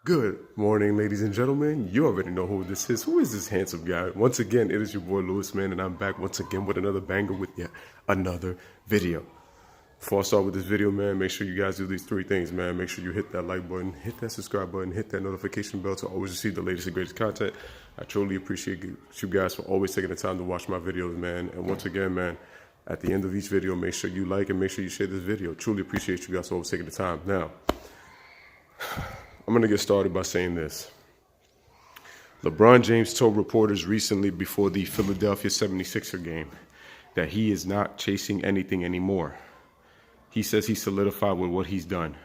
Good morning, ladies and gentlemen. You already know who this is. Who is this handsome guy? Once again, it is your boy Lewis, man, and I'm back once again with another banger with yet another video. Before I start with this video, man, make sure you guys do these three things, man. Make sure you hit that like button, hit that subscribe button, hit that notification bell to always receive the latest and greatest content. I truly appreciate you guys for always taking the time to watch my videos, man. And once again, man, at the end of each video, make sure you like and make sure you share this video. Truly appreciate you guys for always taking the time. Now, I'm going to get started by saying this. LeBron James told reporters recently before the Philadelphia 76er game that he is not chasing anything anymore. He says he's solidified with what he's done.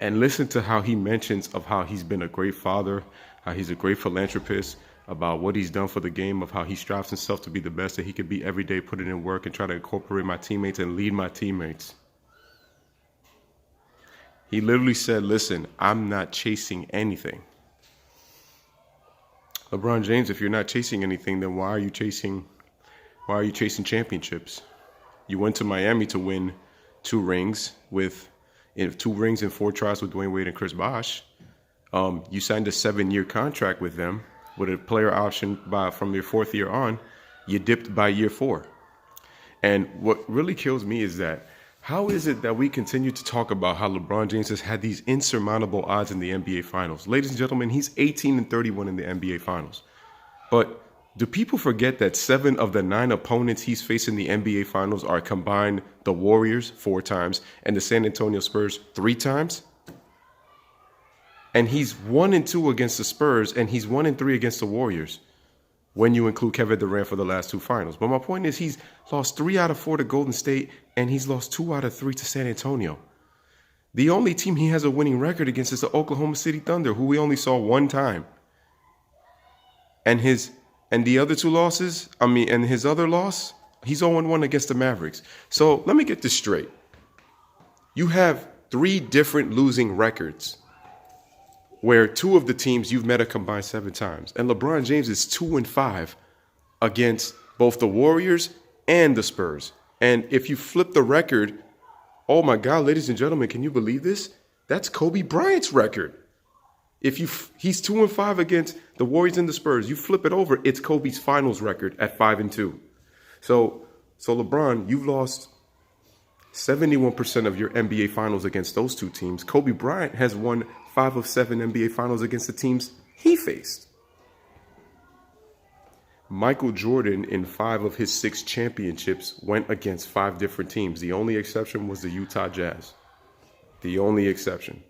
And listen to how he mentions of how he's been a great father, how he's a great philanthropist, about what he's done for the game, of how he strives himself to be the best that he could be every day, putting in work and try to incorporate my teammates and lead my teammates. He literally said, listen, I'm not chasing anything. LeBron James, if you're not chasing anything, then why are you chasing championships? You went to Miami to win two rings in 4 tries with Dwayne Wade and Chris Bosh. You signed a 7-year contract with them with a player option from your 4th year on. You dipped by year 4. And what really kills me is that how is it that we continue to talk about how LeBron James has had these insurmountable odds in the NBA Finals? Ladies and gentlemen, he's 18-31 in the NBA Finals. But do people forget that 7 of the 9 opponents he's faced in the NBA Finals are combined the Warriors 4 times and the San Antonio Spurs 3 times? And he's 1-2 against the Spurs and he's 1-3 against the Warriors, when you include Kevin Durant for the last 2 finals. But my point is he's lost 3 out of 4 to Golden State, and he's lost 2 out of 3 to San Antonio. The only team he has a winning record against is the Oklahoma City Thunder, who we only saw 1 time. And his other loss, he's 0-1 against the Mavericks. So let me get this straight. You have 3 different losing records, where 2 of the teams you've met a combined 7 times. And LeBron James is 2-5 against both the Warriors and the Spurs. And if you flip the record, oh my God, ladies and gentlemen, can you believe this? That's Kobe Bryant's record. He's 2-5 against the Warriors and the Spurs. You flip it over, it's Kobe's finals record at 5-2. So LeBron, you've lost 71% of your NBA finals against those 2 teams. Kobe Bryant has won 5 of 7 NBA finals against the teams he faced. Michael Jordan, in 5 of his 6 championships, went against 5 different teams. The only exception was the Utah Jazz. The only exception.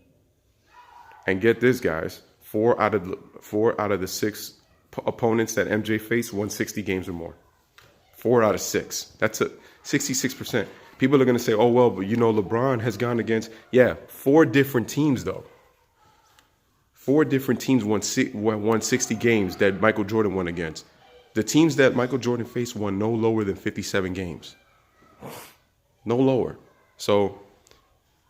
And get this, guys, 4 out of the 6 opponents that MJ faced won 60 games or more. 4 out of 6. That's a 66%. People are going to say, oh, well, but LeBron has gone against, 4 different teams, though. 4 different teams won 60 games that Michael Jordan won against. The teams that Michael Jordan faced won no lower than 57 games. No lower. So,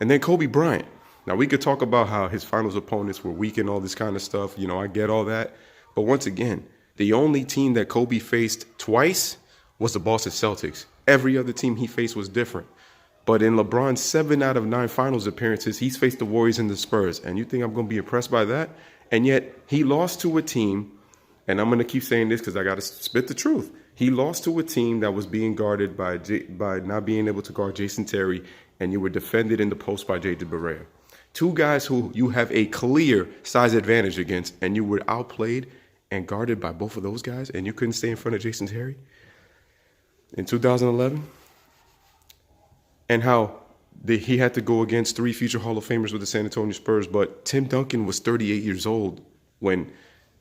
and then Kobe Bryant. Now, we could talk about how his finals opponents were weak and all this kind of stuff. I get all that. But once again, the only team that Kobe faced twice was the Boston Celtics. Every other team he faced was different. But in LeBron's 7 out of 9 finals appearances, he's faced the Warriors and the Spurs. And you think I'm going to be impressed by that? And yet he lost to a team, and I'm going to keep saying this because I got to spit the truth. He lost to a team that was being guarded by not being able to guard Jason Terry, and you were defended in the post by J.J. Barea. 2 guys who you have a clear size advantage against, and you were outplayed and guarded by both of those guys, and you couldn't stay in front of Jason Terry in 2011. And how he had to go against 3 future Hall of Famers with the San Antonio Spurs. But Tim Duncan was 38 years old when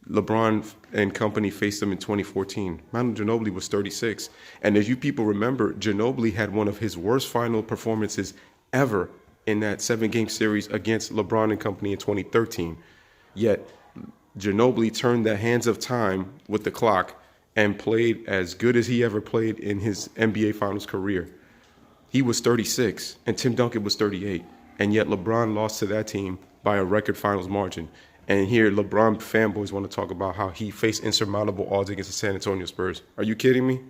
LeBron and company faced him in 2014. Manu Ginobili was 36. And as you people remember, Ginobili had one of his worst final performances ever in that 7-game series against LeBron and company in 2013. Yet Ginobili turned the hands of time with the clock and played as good as he ever played in his NBA Finals career. He was 36, and Tim Duncan was 38. And yet LeBron lost to that team by a record finals margin. And here LeBron fanboys want to talk about how he faced insurmountable odds against the San Antonio Spurs. Are you kidding me?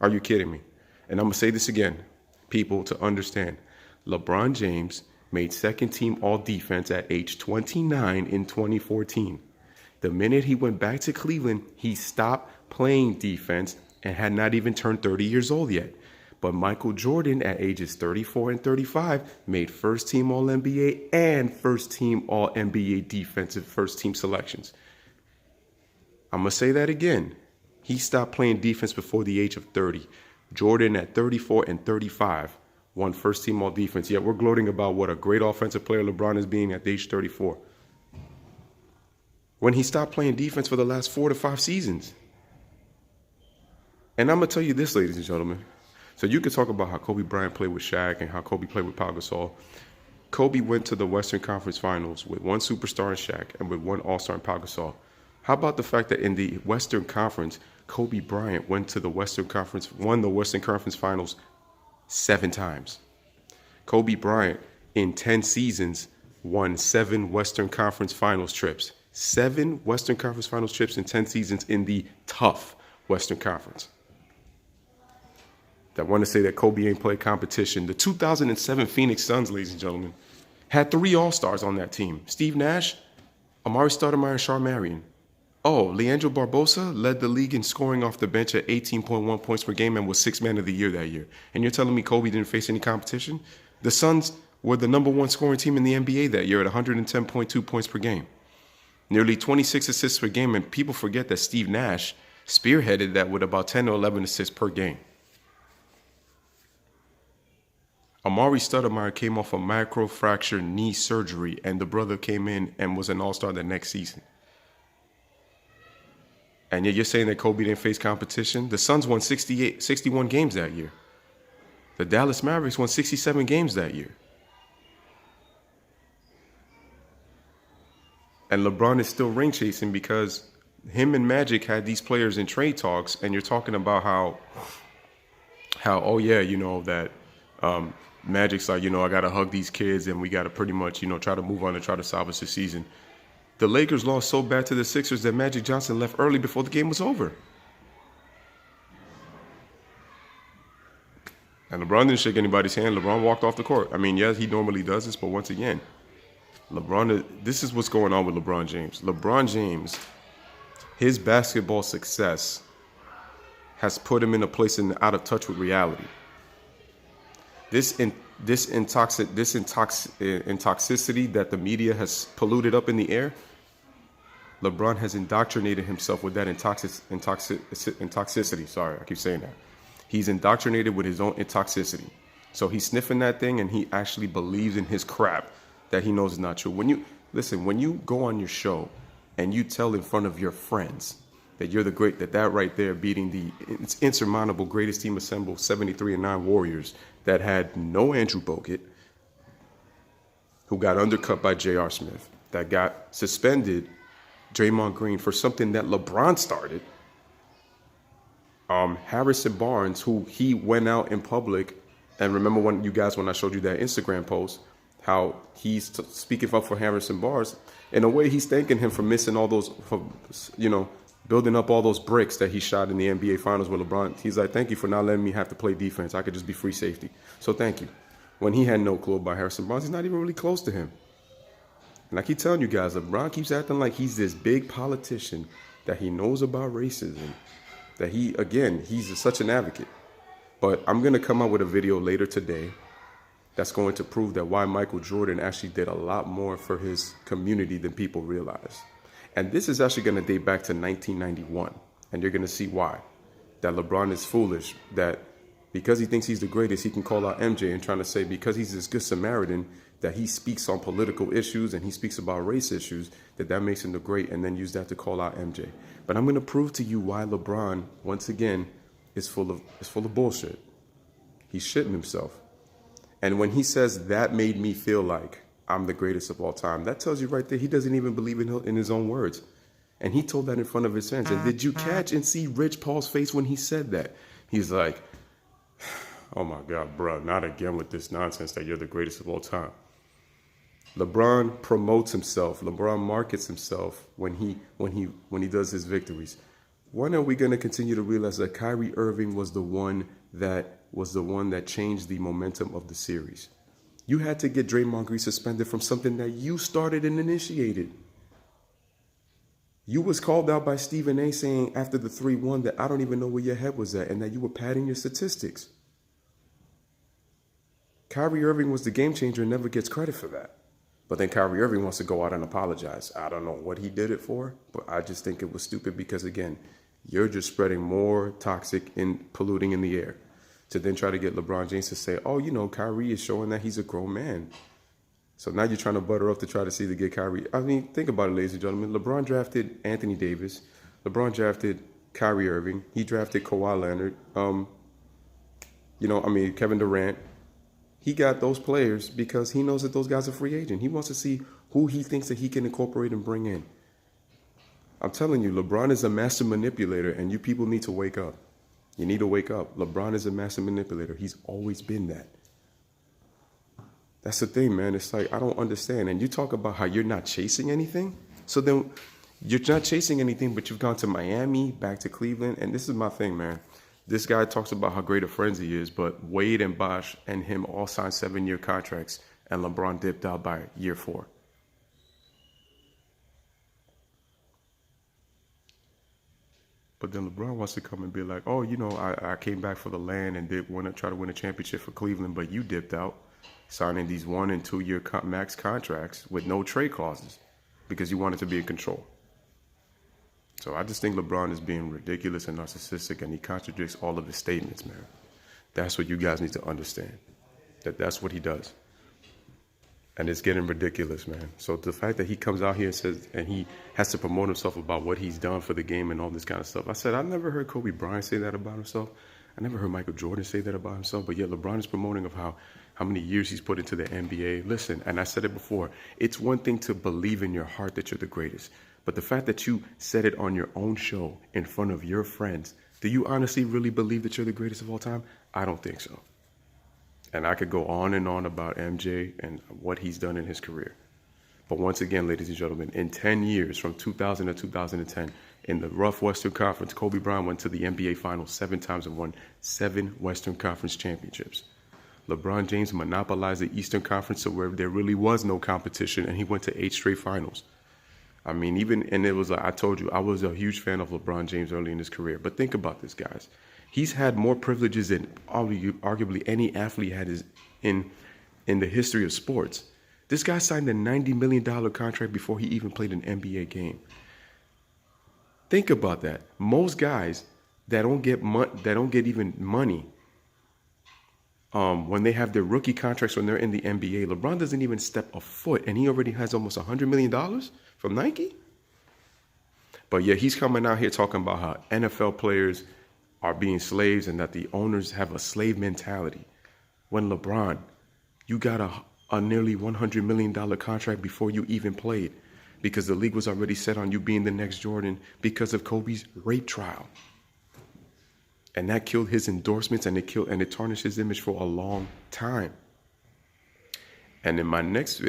Are you kidding me? And I'm going to say this again, people, to understand. LeBron James made second team all defense at age 29 in 2014. The minute he went back to Cleveland, he stopped playing defense and had not even turned 30 years old yet. But Michael Jordan, at ages 34 and 35, made first team All NBA and first team All NBA defensive first team selections. I'm going to say that again. He stopped playing defense before the age of 30. Jordan, at 34 and 35, won first team all defense. Yet we're gloating about what a great offensive player LeBron is being at the age 34. When he stopped playing defense for the last 4 to 5 seasons. And I'm going to tell you this, ladies and gentlemen. So you could talk about how Kobe Bryant played with Shaq and how Kobe played with Pau Gasol. Kobe went to the Western Conference Finals with one superstar in Shaq and with one all-star in Pau Gasol. How about the fact that in the Western Conference, Kobe Bryant won the Western Conference Finals 7 times. Kobe Bryant, in 10 seasons, won 7 Western Conference Finals trips. 7 Western Conference Finals trips in 10 seasons in the tough Western Conference. That want to say that Kobe ain't played competition. The 2007 Phoenix Suns, ladies and gentlemen, had 3 All-Stars on that team. Steve Nash, Amari Stoudemire, and Shawn Marion. Oh, Leandro Barbosa led the league in scoring off the bench at 18.1 points per game and was 6th man of the year that year. And you're telling me Kobe didn't face any competition? The Suns were the #1 scoring team in the NBA that year at 110.2 points per game. Nearly 26 assists per game, and people forget that Steve Nash spearheaded that with about 10 or 11 assists per game. Amari Stoudemire came off a microfracture knee surgery, and the brother came in and was an all-star the next season. And yet you're saying that Kobe didn't face competition? The Suns won 61 games that year. The Dallas Mavericks won 67 games that year. And LeBron is still ring chasing because him and Magic had these players in trade talks, and you're talking about how oh yeah, you know, that Magic's like, you know, I got to hug these kids and we got to pretty much, you know, try to move on and try to salvage the season. The Lakers lost so bad to the Sixers that Magic Johnson left early before the game was over. And LeBron didn't shake anybody's hand. LeBron walked off the court. I mean, yes, he normally does this, but once again, this is what's going on with LeBron James. LeBron James, his basketball success has put him in a place out of touch with reality. This intoxicity that the media has polluted up in the air, LeBron has indoctrinated himself with that intoxicity. Sorry, I keep saying that. He's indoctrinated with his own intoxicity. So he's sniffing that thing and he actually believes in his crap that he knows is not true. When you go on your show and you tell in front of your friends that you're the great, that right there beating the insurmountable greatest team assembled 73-9 Warriors that had no Andrew Bogut, who got undercut by J.R. Smith, that got suspended Draymond Green for something that LeBron started. Harrison Barnes, who he went out in public, and remember when I showed you that Instagram post, how he's speaking up for Harrison Barnes. In a way, he's thanking him for missing all those, building up all those bricks that he shot in the NBA Finals with LeBron. He's like, thank you for not letting me have to play defense. I could just be free safety. So thank you. When he had no clue about Harrison Barnes, he's not even really close to him. And I keep telling you guys, LeBron keeps acting like he's this big politician, that he knows about racism, that he's such an advocate. But I'm going to come out with a video later today that's going to prove that why Michael Jordan actually did a lot more for his community than people realize. And this is actually going to date back to 1991. And you're going to see why. That LeBron is foolish, that because he thinks he's the greatest, he can call out MJ and trying to say because he's this good Samaritan, that he speaks on political issues and he speaks about race issues, that makes him the great, and then use that to call out MJ. But I'm going to prove to you why LeBron, once again, is full of bullshit. He's shitting himself. And when he says that made me feel like I'm the greatest of all time, that tells you right there he doesn't even believe in his own words. And he told that in front of his fans. And did you catch and see Rich Paul's face when he said that? He's like, oh my God, bro, not again with this nonsense that you're the greatest of all time. LeBron promotes himself. LeBron markets himself when he does his victories. When are we going to continue to realize that Kyrie Irving was the one that changed the momentum of the series? You had to get Draymond Green suspended from something that you started and initiated. You was called out by Stephen A saying after the 3-1 that I don't even know where your head was at and that you were padding your statistics. Kyrie Irving was the game changer and never gets credit for that. But then Kyrie Irving wants to go out and apologize. I don't know what he did it for, but I just think it was stupid because, again, you're just spreading more toxic and polluting in the air to then try to get LeBron James to say, oh, you know, Kyrie is showing that he's a grown man. So now you're trying to butter up to try to see to get Kyrie. I mean, think about it, ladies and gentlemen. LeBron drafted Anthony Davis. LeBron drafted Kyrie Irving. He drafted Kawhi Leonard. Kevin Durant. He got those players because he knows that those guys are free agent. He wants to see who he thinks that he can incorporate and bring in. I'm telling you, LeBron is a master manipulator, and you people need to wake up. You need to wake up. LeBron is a master manipulator. He's always been that. That's the thing, man. It's like, I don't understand. And you talk about how you're not chasing anything. So then you're not chasing anything, but you've gone to Miami, back to Cleveland. And this is my thing, man. This guy talks about how great of friends he is, but Wade and Bosh and him all signed 7-year contracts, and LeBron dipped out by year 4. But then LeBron wants to come and be like, oh, you know, I came back for the land and did want to try to win a championship for Cleveland, but you dipped out, signing these 1- and 2-year max contracts with no trade clauses because you wanted to be in control. So I just think LeBron is being ridiculous and narcissistic, and he contradicts all of his statements, man. That's what you guys need to understand, that's what he does. And it's getting ridiculous, man. So the fact that he comes out here and says, and he has to promote himself about what he's done for the game and all this kind of stuff. I said, I never heard Kobe Bryant say that about himself. I never heard Michael Jordan say that about himself. But yet LeBron is promoting of how many years he's put into the NBA. Listen, and I said it before, it's one thing to believe in your heart that you're the greatest. But the fact that you said it on your own show in front of your friends, do you honestly really believe that you're the greatest of all time? I don't think so. And I could go on and on about MJ and what he's done in his career. But once again, ladies and gentlemen, in 10 years, from 2000 to 2010, in the rough Western Conference, Kobe Bryant went to the NBA Finals 7 times and won 7 Western Conference championships. LeBron James monopolized the Eastern Conference to where there really was no competition, and he went to 8 straight finals. I mean, and it was like, I told you, I was a huge fan of LeBron James early in his career. But think about this, guys. He's had more privileges than arguably any athlete had in the history of sports. This guy signed a $90 million contract before he even played an NBA game. Think about that. Most guys that don't get even money when they have their rookie contracts when they're in the NBA, LeBron doesn't even step a foot, and he already has almost $100 million from Nike. But yeah, he's coming out here talking about how NFL players are being slaves and that the owners have a slave mentality. When LeBron, you got a nearly $100 million contract before you even played because the league was already set on you being the next Jordan because of Kobe's rape trial. And that killed his endorsements, and it tarnished his image for a long time. And in my next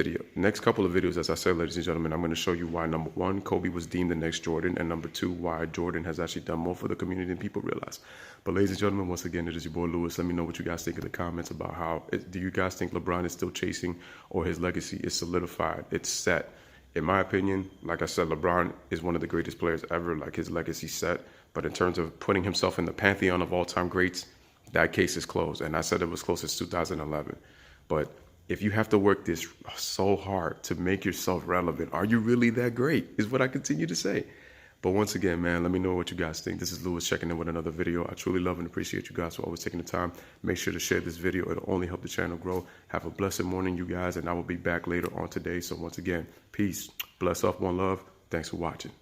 couple of videos, as I said, ladies and gentlemen, I'm going to show you why, number 1, Kobe was deemed the next Jordan, and number 2, why Jordan has actually done more for the community than people realize. But ladies and gentlemen, once again, it is your boy Lewis. Let me know what you guys think in the comments about do you guys think LeBron is still chasing, or his legacy is solidified? It's set. In my opinion, like I said, LeBron is one of the greatest players ever. Like, his legacy's set. But in terms of putting himself in the pantheon of all-time greats, that case is closed. And I said it was closed since 2011. But if you have to work this so hard to make yourself relevant, are you really that great? Is what I continue to say. But once again, man, let me know what you guys think. This is Lewis checking in with another video. I truly love and appreciate you guys for always taking the time. Make sure to share this video. It'll only help the channel grow. Have a blessed morning, you guys, and I will be back later on today. So once again, peace, bless up, one love. Thanks for watching.